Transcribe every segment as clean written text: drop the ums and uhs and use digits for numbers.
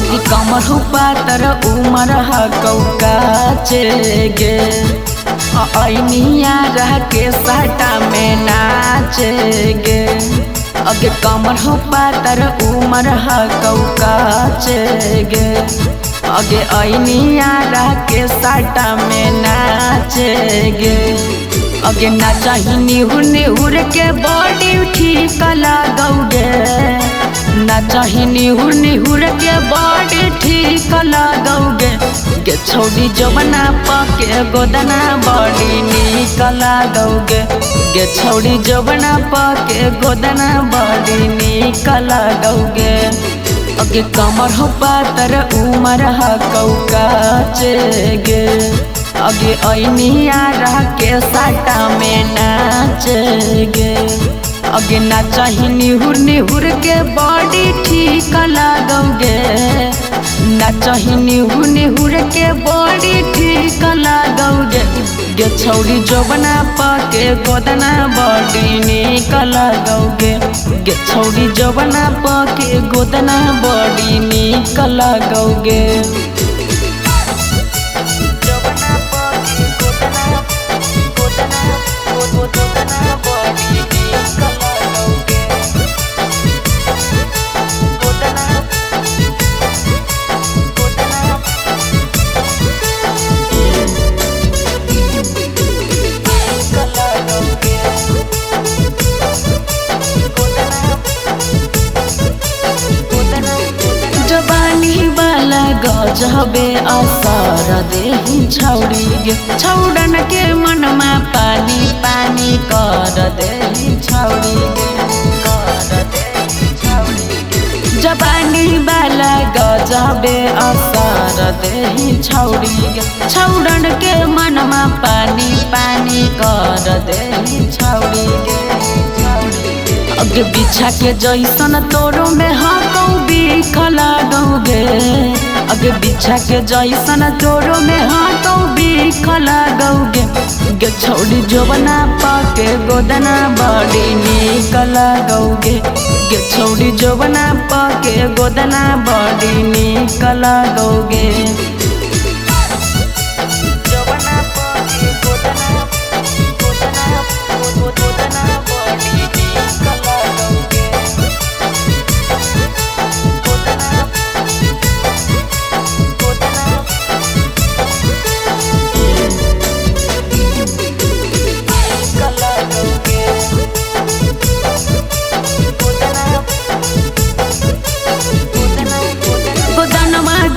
अगे कमर हो पातर उमर कौका गे ऐनिया रह के साटा में नाचेगे। अगे कमर हो पातर उमर कौका गे अगे ऐनिया रह के साटा में नाचेगे। अगे नाचाही निहुर निहुर के बॉडी ठीक लगौगे। नाचाही निहुर निहुर के बॉडी ठीक लगौगे। गे छौड़ी जबना पके गोदना बॉडी निक लगौगे। गे छौड़ी जबना पके गोदना बॉडी निक लगौगे। अगे कमर हो पातर उमर कौका गे अगे ऐनिया रह के साटा में नाचेगे। अगे नाचाही निहुर निहुर के बॉडी ठीक लगौगे। नाचाही निहुर निहुर के बॉडी ठीक लगौगे। गे छौड़ी जबना पके गोदना बॉडी निक लगौगे। गे छौड़ी जबना पके गोदना बॉडी निक लगौगे। गजबे असर देही छौड़ी गे छौड़न के मनमा पानी पानी कर देही छौड़ी गे। जवानी वाला गजबे असर देही छौड़ी गे छौड़न के मनमा पानी पानी कर देही छौड़ी गे। अगे बिछा के जैसन तोरो में हकौ बिख लगौगे। अगे बिछा के जैसन तोरो में हाथों बिख लगौगे। गे छौड़ी जबना पके गोदना बॉडी निक लगौगे। गे छौड़ी जबना पके गोदना बॉडी निक लगौगे।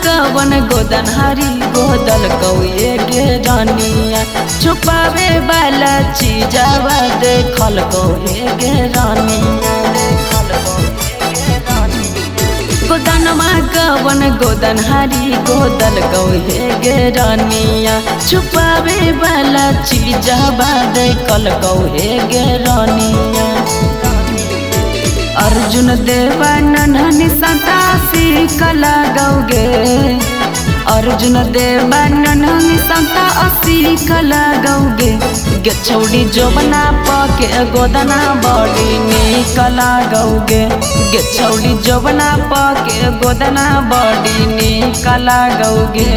कवन गोदन हरी गोदल कौए गे रानिया छुपावे वाला चीजवा देखल कौए गे रानिया। गोदनमा कवन गोदन हरी गोदल कौए गे रानिया छुपावे वाला चीजवा देखल कौए गे रानिया। अर्जुन देवानंद सता सीख लगौगे। अर्जुन देवानंद सता सीख लगौगे। गे छौड़ी जबना पके गोदना बॉडी निक लगौगे। गे छौड़ी जबना पके गोदना बॉडी निक लगौगे।